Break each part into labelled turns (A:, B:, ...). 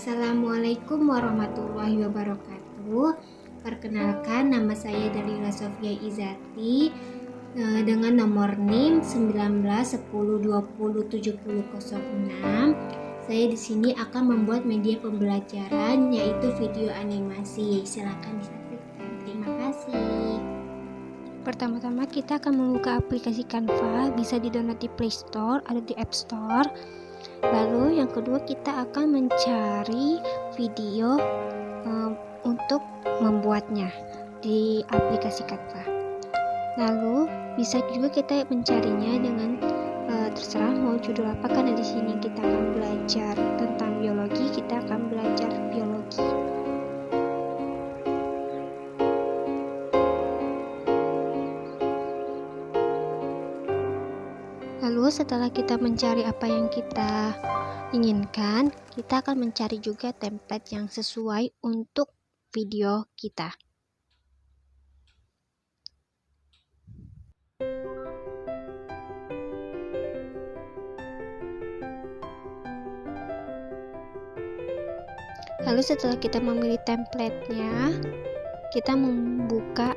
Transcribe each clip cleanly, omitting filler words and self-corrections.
A: Assalamualaikum warahmatullahi wabarakatuh. Perkenalkan, nama saya Dalila Sofia Izati dengan nomor NIM 1910207006. Saya di sini akan membuat media pembelajaran yaitu video animasi. Silakan disaksikan. Terima kasih.
B: Pertama-tama kita akan membuka aplikasi Canva, bisa di-download di Play Store atau di App Store. Lalu yang kedua kita akan mencari video untuk membuatnya di aplikasi Canva. Lalu bisa juga kita mencarinya dengan terserah mau judul apa, karena di sini kita akan belajar tentang biologi, kita akan belajar biologi. Lalu setelah kita mencari apa yang kita inginkan, kita akan mencari juga template yang sesuai untuk video kita. Lalu setelah kita memilih template-nya, kita membuka.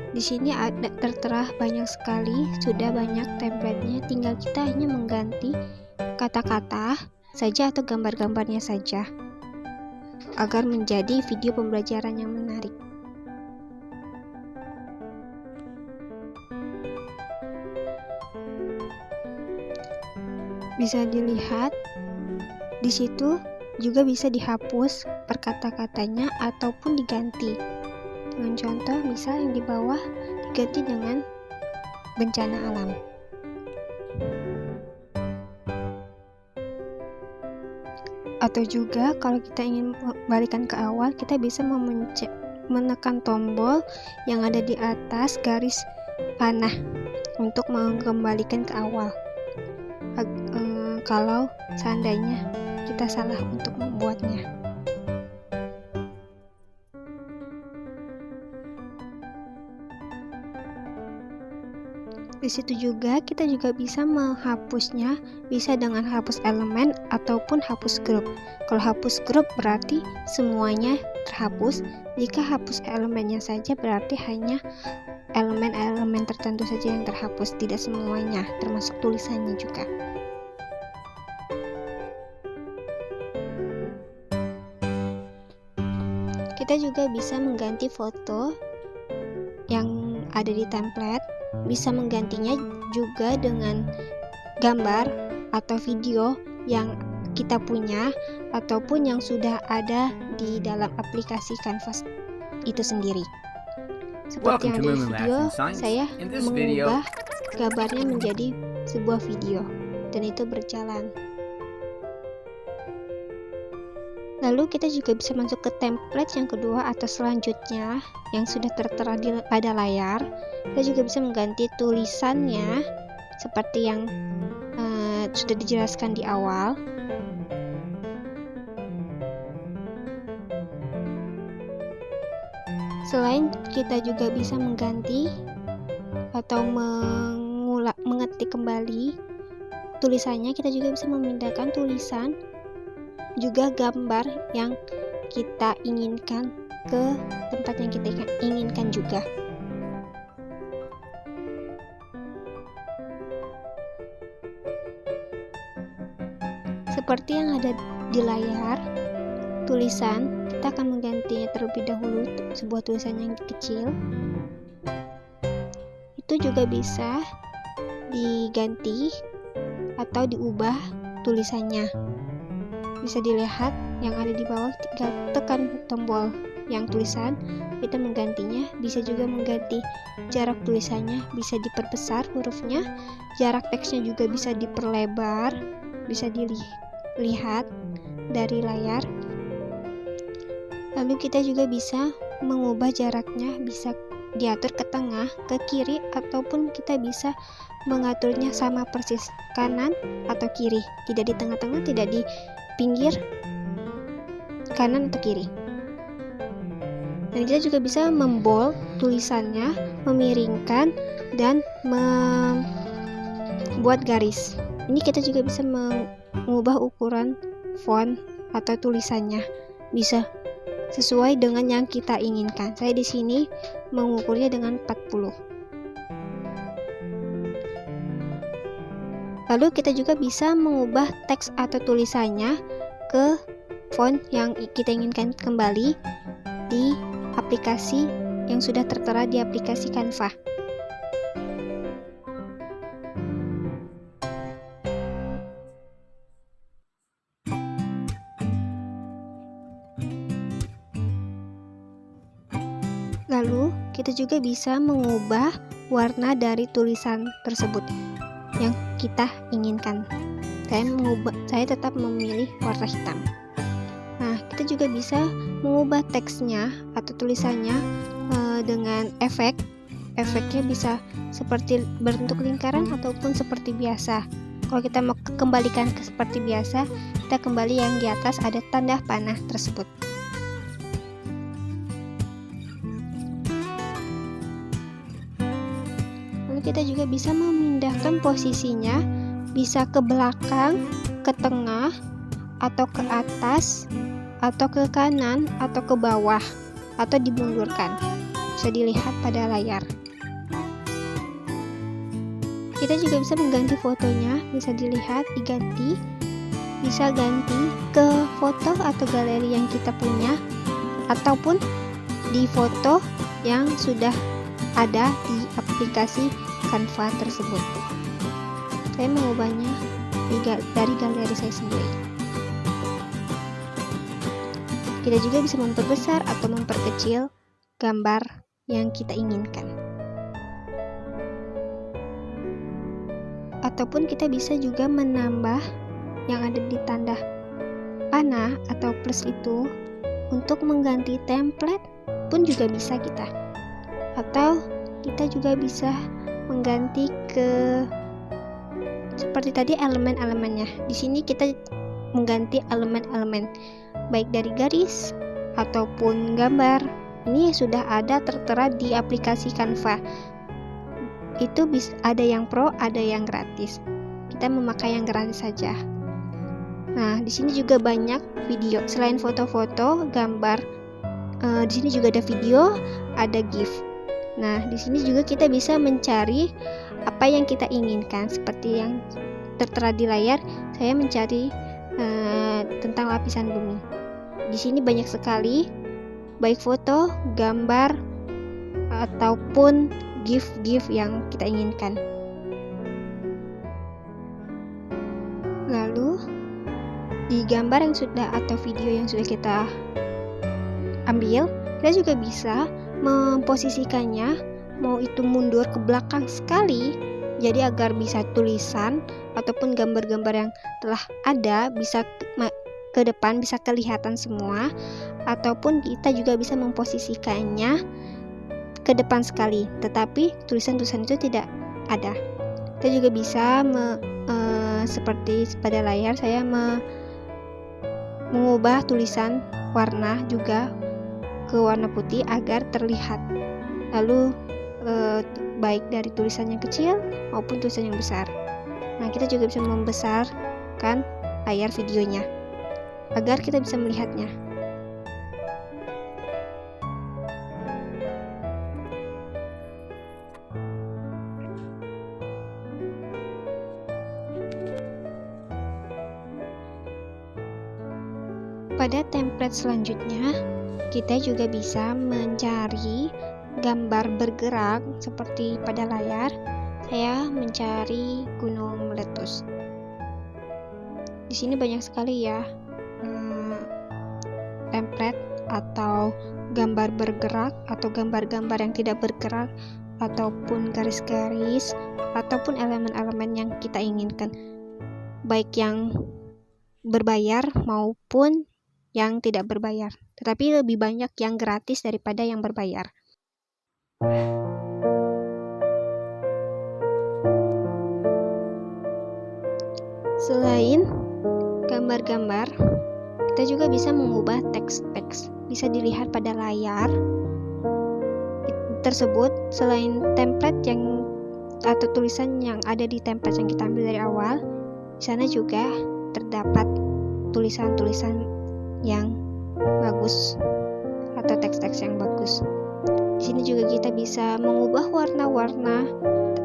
B: Di sini ada tertera banyak sekali, sudah banyak template-nya, tinggal kita hanya mengganti kata-kata saja atau gambar-gambarnya saja agar menjadi video pembelajaran yang menarik. Bisa dilihat di situ juga bisa dihapus per kata-katanya ataupun diganti. Dengan contoh, misal yang di bawah diganti dengan bencana alam. Atau juga kalau kita ingin balikan ke awal, kita bisa menekan tombol yang ada di atas garis panah untuk mengembalikan ke awal. Kalau seandainya kita salah untuk membuatnya. Di situ juga kita juga bisa menghapusnya, bisa dengan hapus elemen ataupun hapus grup. Kalau hapus grup berarti semuanya terhapus. Jika hapus elemennya saja berarti hanya elemen-elemen tertentu saja yang terhapus, tidak semuanya, termasuk tulisannya juga. Kita juga bisa mengganti foto yang ada di template, bisa menggantinya juga dengan gambar atau video yang kita punya ataupun yang sudah ada di dalam aplikasi Canvas itu sendiri. Seperti yang di video, saya mengubah gambarnya menjadi sebuah video dan itu berjalan. Lalu kita juga bisa masuk ke template yang kedua atau selanjutnya yang sudah tertera pada layar. Kita juga bisa mengganti tulisannya seperti yang sudah dijelaskan di awal. Selain kita juga bisa mengganti atau mengetik kembali tulisannya, kita juga bisa memindahkan tulisan juga gambar yang kita inginkan ke tempat yang kita inginkan juga. Seperti yang ada di layar, tulisan kita akan menggantinya terlebih dahulu sebuah tulisan yang kecil. Itu juga bisa diganti atau diubah tulisannya. Bisa dilihat yang ada di bawah, tinggal tekan tombol yang tulisan, kita menggantinya. Bisa juga mengganti jarak tulisannya, bisa diperbesar hurufnya, jarak teksnya juga bisa diperlebar, bisa dilihat dari layar. Lalu kita juga bisa mengubah jaraknya, bisa diatur ke tengah, ke kiri, ataupun kita bisa mengaturnya sama persis kanan atau kiri, tidak di tengah-tengah, tidak di pinggir kanan atau kiri. Dan kita juga bisa membold tulisannya, memiringkan, dan membuat garis. Ini kita juga bisa mengubah ukuran font atau tulisannya bisa sesuai dengan yang kita inginkan. Saya di sini mengukurnya dengan 40. Lalu kita juga bisa mengubah teks atau tulisannya ke font yang kita inginkan kembali di aplikasi yang sudah tertera di aplikasi Canva. Lalu kita juga bisa mengubah warna dari tulisan tersebut yang kita inginkan. Saya tetap memilih warna hitam. Nah, kita juga bisa mengubah teksnya atau tulisannya dengan efek. Efeknya bisa seperti berbentuk lingkaran ataupun seperti biasa. Kalau kita mau kembalikan ke seperti biasa, kita kembali yang di atas ada tanda panah tersebut. Kita juga bisa memindahkan posisinya, bisa ke belakang, ke tengah, atau ke atas, atau ke kanan, atau ke bawah, atau dimundurkan. Bisa dilihat pada layar. Kita juga bisa mengganti fotonya, bisa dilihat, diganti, bisa ganti ke foto atau galeri yang kita punya, ataupun di foto yang sudah ada di aplikasi Canva tersebut. Saya mengubahnya dari galeri saya sendiri. Kita juga bisa memperbesar atau memperkecil gambar yang kita inginkan. Ataupun kita bisa juga menambah yang ada di tanda panah atau plus itu untuk mengganti template pun juga bisa kita. Atau kita juga bisa mengganti ke seperti tadi elemen-elemennya. Di sini kita mengganti elemen-elemen baik dari garis ataupun gambar. Ini sudah ada tertera di aplikasi Canva. Itu bisa ada yang pro, ada yang gratis. Kita memakai yang gratis saja. Nah, di sini juga banyak video selain foto-foto, gambar. Di sini juga ada video, ada GIF. Nah, di sini juga kita bisa mencari apa yang kita inginkan, seperti yang tertera di layar. Saya mencari tentang lapisan bumi. Di sini banyak sekali, baik foto, gambar, ataupun GIF yang kita inginkan. Lalu, di gambar yang sudah atau video yang sudah kita ambil, kita juga bisa memposisikannya, mau itu mundur ke belakang sekali, jadi agar bisa tulisan ataupun gambar-gambar yang telah ada bisa ke depan, bisa kelihatan semua, ataupun kita juga bisa memposisikannya ke depan sekali, tetapi tulisan-tulisan itu tidak ada. Kita juga bisa seperti pada layar, saya mengubah tulisan warna juga ke warna putih agar terlihat. Lalu baik dari tulisan yang kecil maupun tulisan yang besar. Nah, kita juga bisa membesarkan layar videonya agar kita bisa melihatnya. Pada template selanjutnya, kita juga bisa mencari gambar bergerak seperti pada layar. Saya mencari gunung meletus. Di sini banyak sekali ya template atau gambar bergerak atau gambar-gambar yang tidak bergerak ataupun garis-garis ataupun elemen-elemen yang kita inginkan, baik yang berbayar maupun yang tidak berbayar, tetapi lebih banyak yang gratis daripada yang berbayar. Selain gambar-gambar, kita juga bisa mengubah teks-teks. Bisa dilihat pada layar tersebut. Selain template yang atau tulisan yang ada di template yang kita ambil dari awal, di sana juga terdapat tulisan-tulisan yang bagus atau teks-teks yang bagus. Di sini juga kita bisa mengubah warna-warna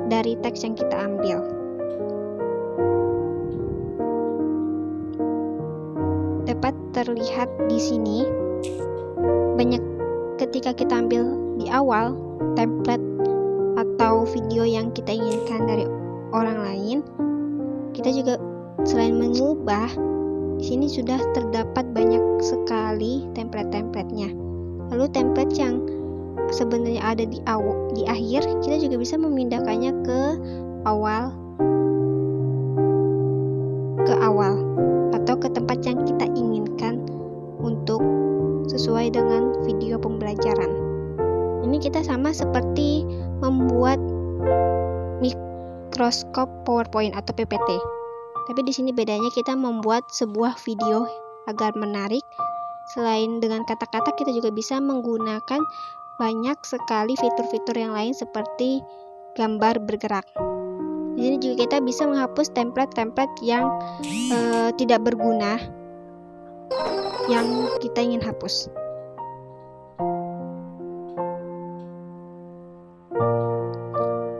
B: dari teks yang kita ambil. Dapat terlihat di sini banyak ketika kita ambil di awal template atau video yang kita inginkan dari orang lain, kita juga selain mengubah, di sini sudah terdapat banyak sekali template-templatenya. Lalu template yang sebenarnya ada di akhir, kita juga bisa memindahkannya ke awal atau ke tempat yang kita inginkan untuk sesuai dengan video pembelajaran. Ini kita sama seperti membuat mikroskop PowerPoint atau PPT. Tapi di sini bedanya kita membuat sebuah video agar menarik. Selain dengan kata-kata, kita juga bisa menggunakan banyak sekali fitur-fitur yang lain seperti gambar bergerak. Di sini juga kita bisa menghapus template-template yang tidak berguna yang kita ingin hapus.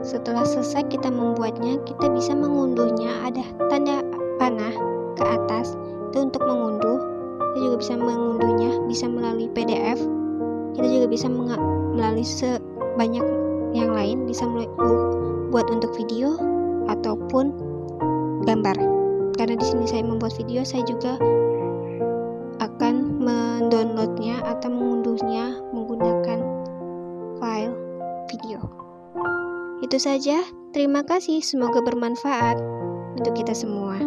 B: Setelah selesai kita membuatnya, kita bisa mengunduhnya. Ada tanda panah ke atas itu untuk mengunduh. Kita juga bisa mengunduhnya, bisa melalui PDF. Kita juga bisa melalui sebanyak yang lain, bisa buat untuk video ataupun gambar. Karena di sini saya membuat video, saya juga akan mendownloadnya atau mengunduhnya menggunakan file video. Itu saja, terima kasih, semoga bermanfaat untuk kita semua.